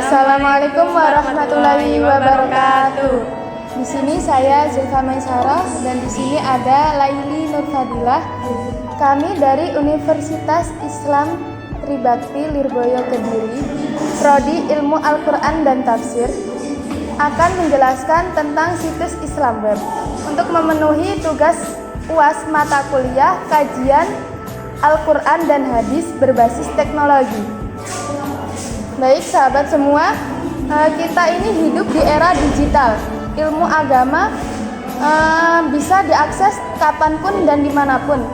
Assalamualaikum warahmatullahi wabarakatuh. Di sini saya Zulfa Maisarah dan di sini ada Laili Nurfadilah. Kami dari Universitas Islam Tribakti Lirboyo Kediri, Prodi Ilmu Al-Quran dan Tafsir, akan menjelaskan tentang situs Islam Web untuk memenuhi tugas UAS mata kuliah kajian Al-Quran dan Hadis berbasis teknologi. Baik sahabat semua, kita ini hidup di era digital. Ilmu agama bisa diakses kapanpun dan dimanapun,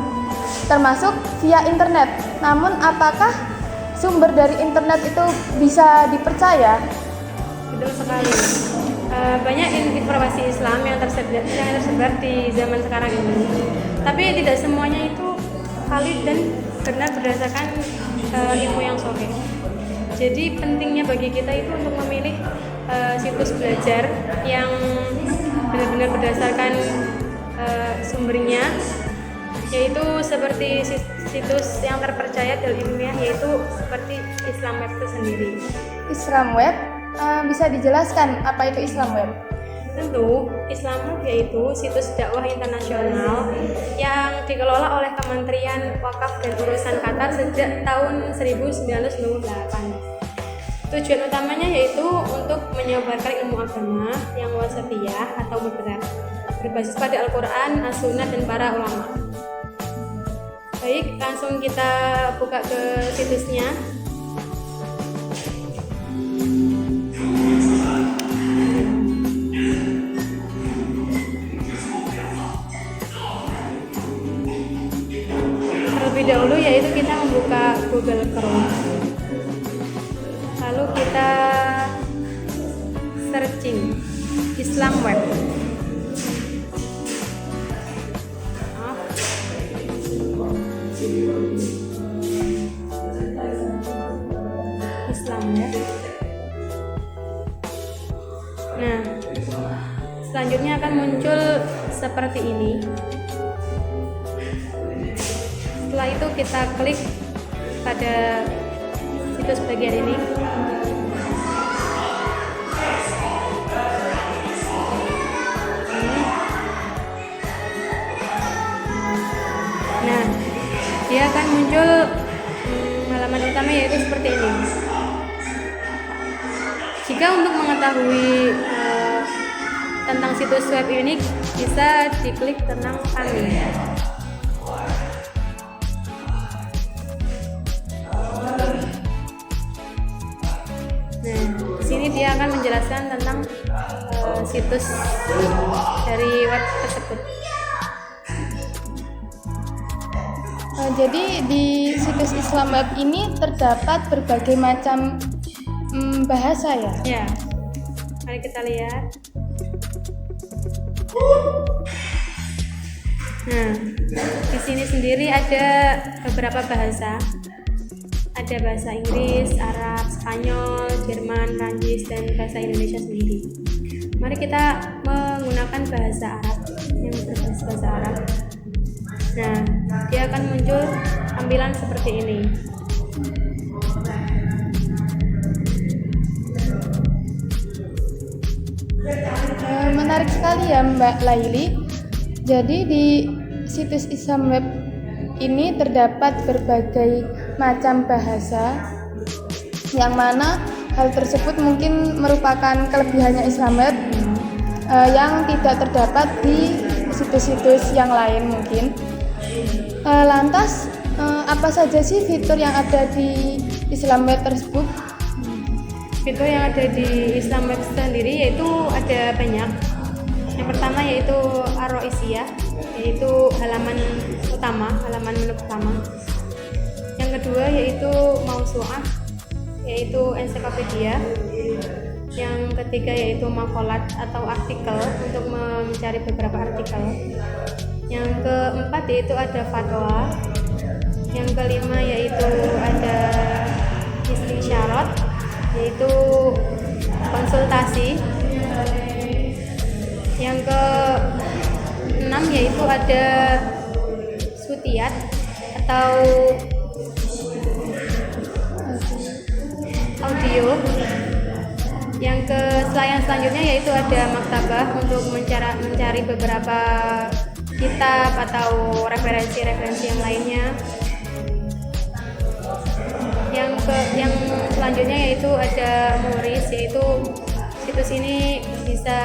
termasuk via internet. Namun apakah sumber dari internet itu bisa dipercaya? Betul sekali. Banyak informasi Islam yang tersebar di zaman sekarang ini, tapi tidak semuanya itu valid dan benar berdasarkan ilmu yang sahih. Jadi pentingnya bagi kita itu untuk memilih situs belajar yang benar-benar berdasarkan sumbernya, yaitu seperti situs yang terpercaya dan ilmiah, yaitu seperti Islam Web itu sendiri. Islam Web, bisa dijelaskan apa itu Islam Web? Tentu, Islam Web yaitu situs dakwah internasional yang dikelola oleh Kementerian Wakaf dan Urusan Qatar sejak tahun 1998. Tujuan utamanya yaitu untuk menyebarkan ilmu agama yang wasatiyah atau moderat, berbasis pada Al-Quran, As-Sunnah, dan para ulama. Baik, langsung kita buka ke situsnya. Terlebih dahulu yaitu kita membuka Google Chrome, lalu kita searching Islam Web. Islam Web. Nah, selanjutnya akan muncul seperti ini. Setelah itu kita klik pada situs bagian ini. Nah, dia akan muncul halaman utama yaitu seperti ini. Jika untuk mengetahui tentang situs web ini, bisa diklik tentang kami. Nah, di sini dia akan menjelaskan tentang situs dari web tersebut. Jadi di situs Islam Web ini terdapat berbagai macam bahasa ya? Ya, mari kita lihat. Nah, di sini sendiri ada beberapa bahasa. Ada bahasa Inggris, Arab, Spanyol, Jerman, Prancis, dan bahasa Indonesia sendiri. Mari kita menggunakan bahasa Arab yang berbasis bahasa Arab. Nah, dia akan muncul tampilan seperti ini. Menarik sekali ya Mbak Laili. Jadi di situs Islam Web ini terdapat berbagai macam bahasa, yang mana hal tersebut mungkin merupakan kelebihannya Islam Web yang tidak terdapat di situs-situs yang lain mungkin. Lantas apa saja sih fitur yang ada di Islam Web tersebut? Fitur yang ada di Islam Web sendiri yaitu ada banyak. Yang pertama yaitu Ar-Roisiyah, yaitu halaman menu utama. Yang kedua yaitu Mausu'ah, yaitu ensiklopedia. Yang ketiga yaitu Maqalat atau artikel, untuk mencari beberapa artikel. Yang keempat yaitu ada Fatwa. Yang kelima yaitu ada Istisyarat, yaitu konsultasi. Yang ke-6 yaitu ada Sutiyat atau audio. Yang selanjutnya yaitu ada maktabah untuk mencari beberapa kitab atau referensi-referensi yang lainnya. Yang selanjutnya yaitu ada muris, yaitu situs ini bisa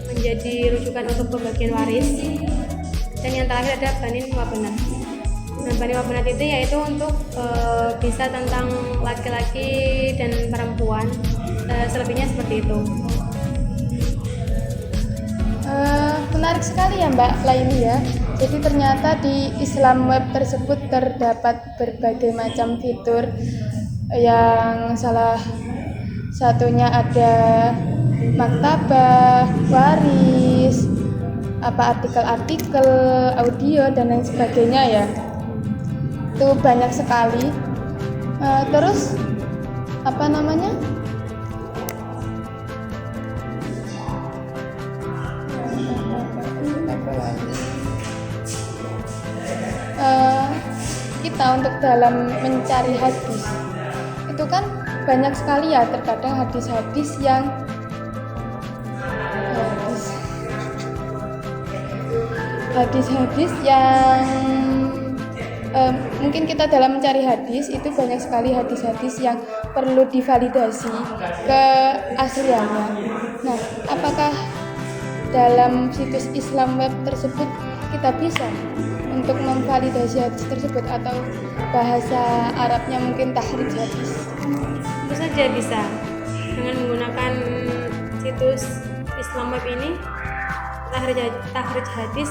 menjadi rujukan untuk pembagian waris. Dan yang terakhir ada Banin Wabenat. Nah, Banin Wabenat itu yaitu untuk bisa tentang laki-laki dan perempuan. Selebihnya seperti itu. Menarik sekali ya Mbak Laili ya. Jadi ternyata di Islam Web tersebut terdapat berbagai macam fitur, yang salah satunya ada maktabah, waris, artikel-artikel, audio dan lain sebagainya ya. Itu banyak sekali. Terus kita untuk dalam mencari hadis itu kan banyak sekali ya, terkadang hadis-hadis yang mungkin kita dalam mencari hadis itu banyak sekali hadis-hadis yang perlu divalidasi keasliannya. Nah, apakah dalam situs Islam Web tersebut kita bisa untuk memvalidasi hadis tersebut, atau bahasa Arabnya mungkin tahrij hadis? Tentu saja bisa. Dengan menggunakan situs Islam Web ini, tahrij hadis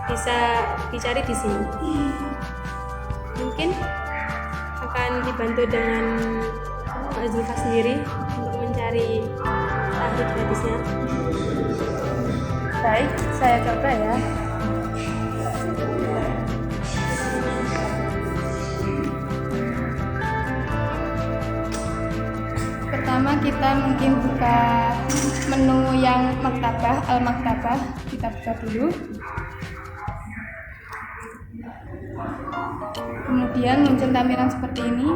bisa dicari di sini. Mungkin akan dibantu dengan Zulfa sendiri untuk mencari tahrij hadisnya. Baik, saya coba ya. Pertama kita mungkin buka menu yang maktabah, al-maktabah, kita buka dulu. Kemudian muncul tampilan seperti ini.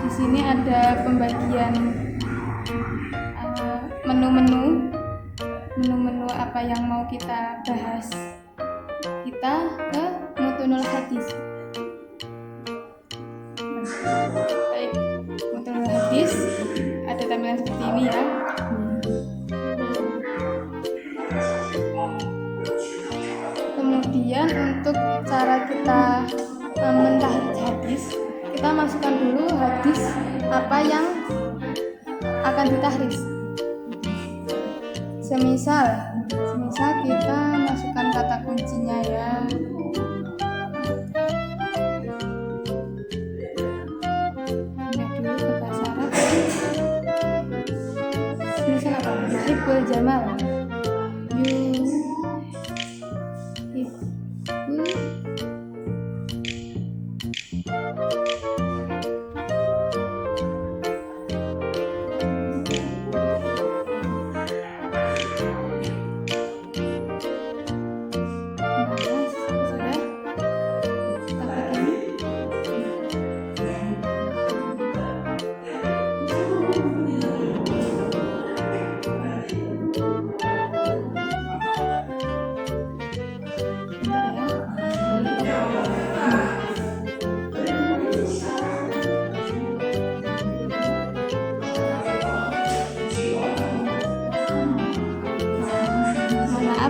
Di sini ada pembagian menu-menu apa yang mau kita bahas. Kita ke mutunul hadis. Baik, mutunul hadis ada tampilan seperti ini ya. Kemudian untuk cara kita mentahrij hadis, kita masukkan dulu hadis apa yang akan ditahrij. Semisal kita masukkan kata kuncinya ya. Dulu ke bahasa Arab. Semisal apa? Yuhibbul jamal.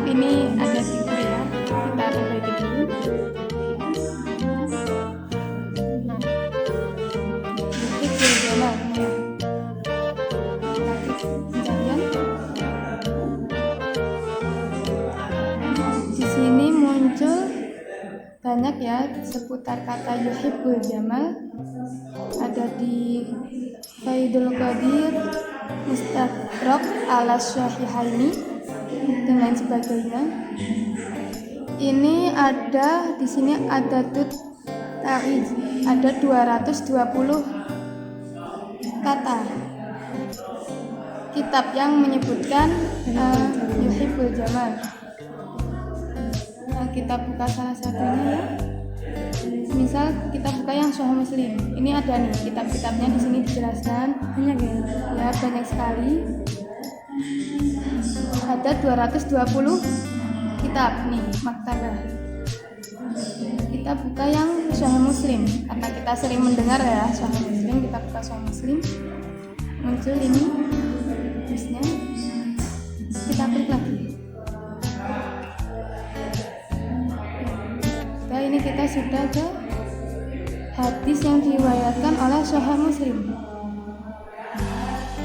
Ini ada tiga ya, kita perbaiki dulu. Di sini muncul banyak ya seputar kata yuhibbul jamal, ada di Faidul Qadir, Mustadrak ala Syahihaini dan lain sebagainya. Ini ada di sini ada ta'id, ada 220 kata kitab yang menyebutkan yuhibbul jamal. Nah, kita buka salah satunya ya. Misal kita buka yang Sahih Muslim. Ini ada nih kitab-kitabnya di sini dijelaskan. Banyak ya. Ya, banyak sekali. Ada 220 kitab nih, maktabah. Kita buka yang Sahih Muslim karena kita sering mendengar ya Sahih Muslim, kita buka Sahih Muslim. Muncul ini hadisnya. Kita klik lagi. Nah, ini kita sudah ke hadis yang diriwayatkan oleh Sahih Muslim.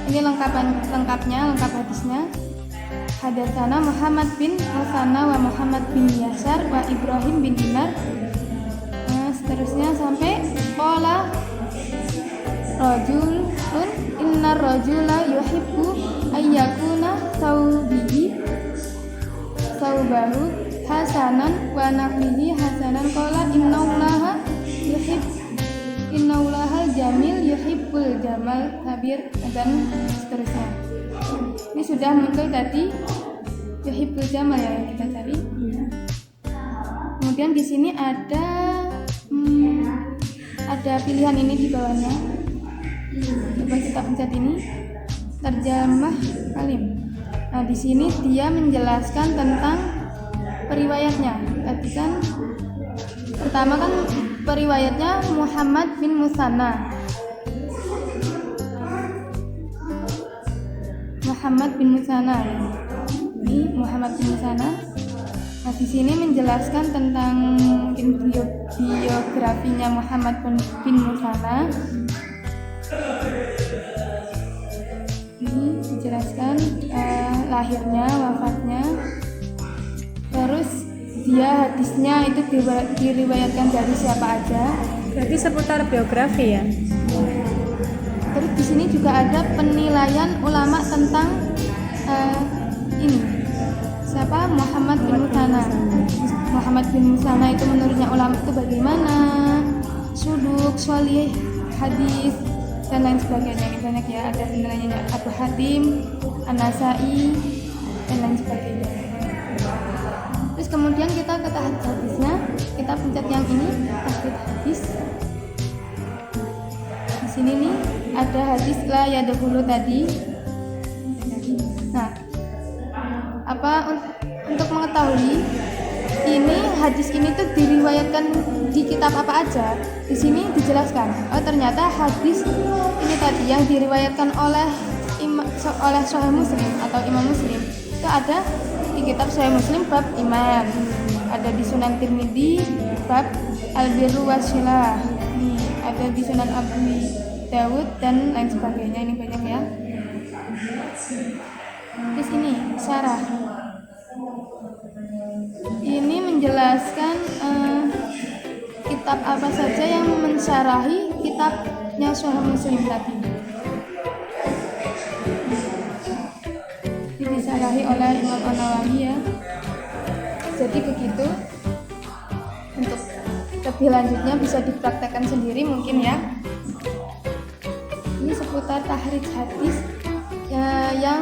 Ini lengkap hadisnya. Hadatsana Muhammad bin Musanna wa Muhammad bin Yasar wa Ibrahim bin Dinar. Nah, seterusnya sampai qala rajulun innar rajula yuhibbu ayyakuna saubahu hasanan wa nahlihi hasanan qala innallaha jamil yuhibbul jamal habir dan seterusnya. Ini sudah muncul tadi yuhibbul jamal ya yang kita cari. Kemudian di sini ada pilihan ini di bawahnya. Coba kita pencet ini terjemah kalim. Nah, di sini dia menjelaskan tentang periwayatnya. Tadi kan pertama kan periwayatnya Muhammad bin Musanna. Ini Muhammad bin Musanna. Nah, di sini menjelaskan tentang mungkin biografinya Muhammad bin Musanna. Ini dijelaskan lahirnya, wafatnya. Terus dia hadisnya itu diriwayatkan dari siapa aja. Berarti seputar biografi ya. Terus di sini juga ada penilaian ulama tentang ini siapa Muhammad bin Musanna. Muhammad bin Musanna itu menurutnya ulama itu bagaimana, suduk, sholih, hadis dan lain sebagainya. Ini banyak ya, ada penilaiannya Abu Hatim, An-Nasai dan lain sebagainya. Terus kemudian kita ke hadisnya, kita pencet yang ini tahrij hadis. Di sini nih ada hadis la yadkhulu tadi. Nah, untuk mengetahui ini hadis ini tuh diriwayatkan di kitab apa aja, di sini dijelaskan. Oh, ternyata hadis ini tadi yang diriwayatkan oleh Sahih Muslim atau Imam Muslim itu ada di kitab Sahih Muslim bab iman, ada di Sunan Tirmidzi bab al-birru wasilah, ada di Sunan Abu Dawud dan lain sebagainya. Ini banyak ya. Terus ini syarah. Ini menjelaskan kitab apa saja yang mensyarahi kitabnya Sahih Muslim tadi. Ini disyarahi oleh Imam An-Nawawi ya. Jadi begitu. Untuk lebih lanjutnya bisa dipraktekkan sendiri mungkin ya. Ini seputar tahrij hadis yang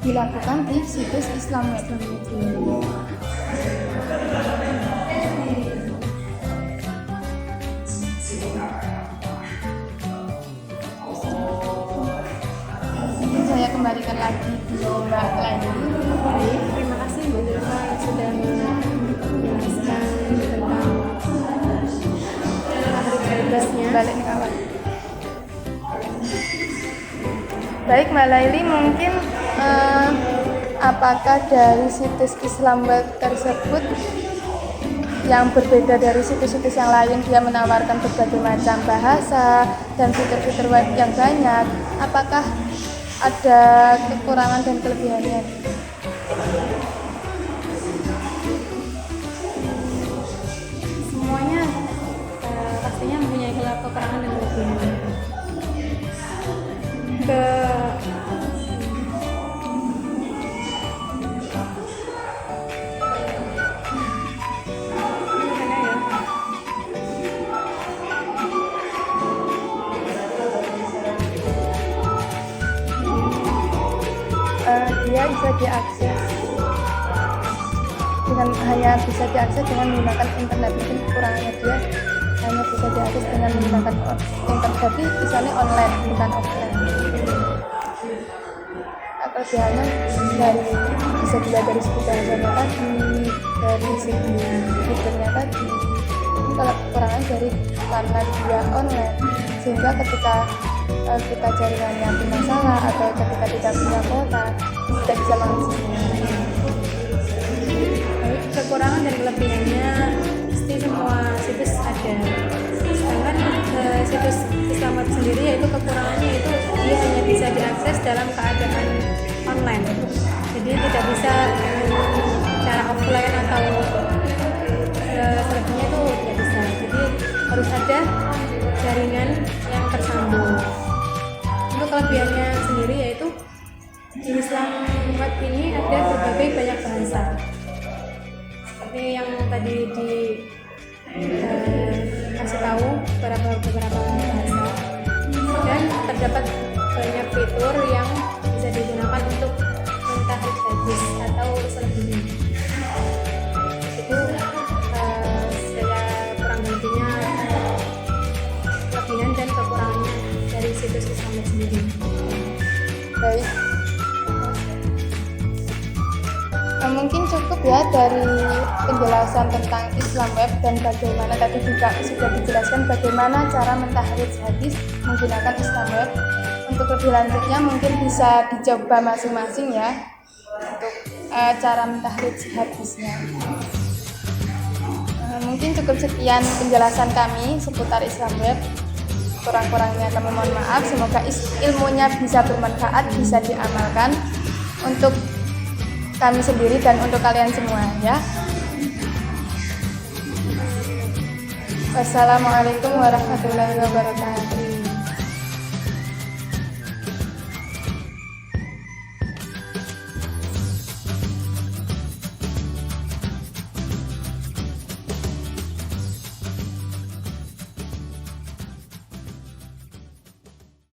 dilakukan di situs Islam Web. Ini saya kembalikan lagi di Mbak Laini. Terima kasih Mbak Zulfa yang sudah menjelaskan tentang tahrij hadisnya. Balik nih kawan. Baik Mbak Laili, mungkin apakah dari situs Islam Web tersebut yang berbeda dari situs-situs yang lain, dia menawarkan berbagai macam bahasa dan fitur-fitur web yang banyak, apakah ada kekurangan dan kelebihannya? Semuanya pastinya mempunyai kekurangan dan kelebihan. Dia bisa diakses dengan hanya bisa diakses dengan menggunakan internet. Mungkin kekurangannya dia hanya bisa diakses dengan menggunakan internet, jadi misalnya online bukan offline. Kelebihannya dari bisa dilihat dari segi bahasanya tadi, dari segi fiturnya tadi. Ini kalau kekurangan dari karena dia online, sehingga ketika kita jaringannya bermasalah atau ketika tidak punya kuota tidak bisa mengisinya. Kekurangan dan kelebihannya pasti semua situs ada. Sedangkan situs Islam Web sendiri, yaitu kekurangannya itu dia hanya bisa diakses dalam keadaan online. Jadi tidak bisa cara offline atau selebihnya itu tidak bisa. Jadi harus ada jaringan yang tersambung. Untuk kelebihannya sendiri yaitu di Islam Web ini ada berbagai banyak bahasa. Seperti yang tadi kasih tahu beberapa bahasa, dan terdapat banyak fitur yang bisa digunakan untuk mentahrid hadis atau selebihnya. Itu secara kurang lebihnya kelebihan dan kekurangannya dari situs Islam sendiri. Baik, mungkin cukup ya dari penjelasan tentang Islam Web, dan bagaimana tadi juga sudah dijelaskan bagaimana cara mentahrid hadis menggunakan Islam Web. Untuk lebih lanjutnya mungkin bisa dicoba masing-masing ya untuk cara mentahrid hadisnya. Mungkin cukup sekian penjelasan kami seputar Islam Web. Kurang-kurangnya kami mohon maaf. Semoga ilmunya bisa bermanfaat, bisa diamalkan untuk kami sendiri dan untuk kalian semua ya. Wassalamualaikum warahmatullahi wabarakatuh.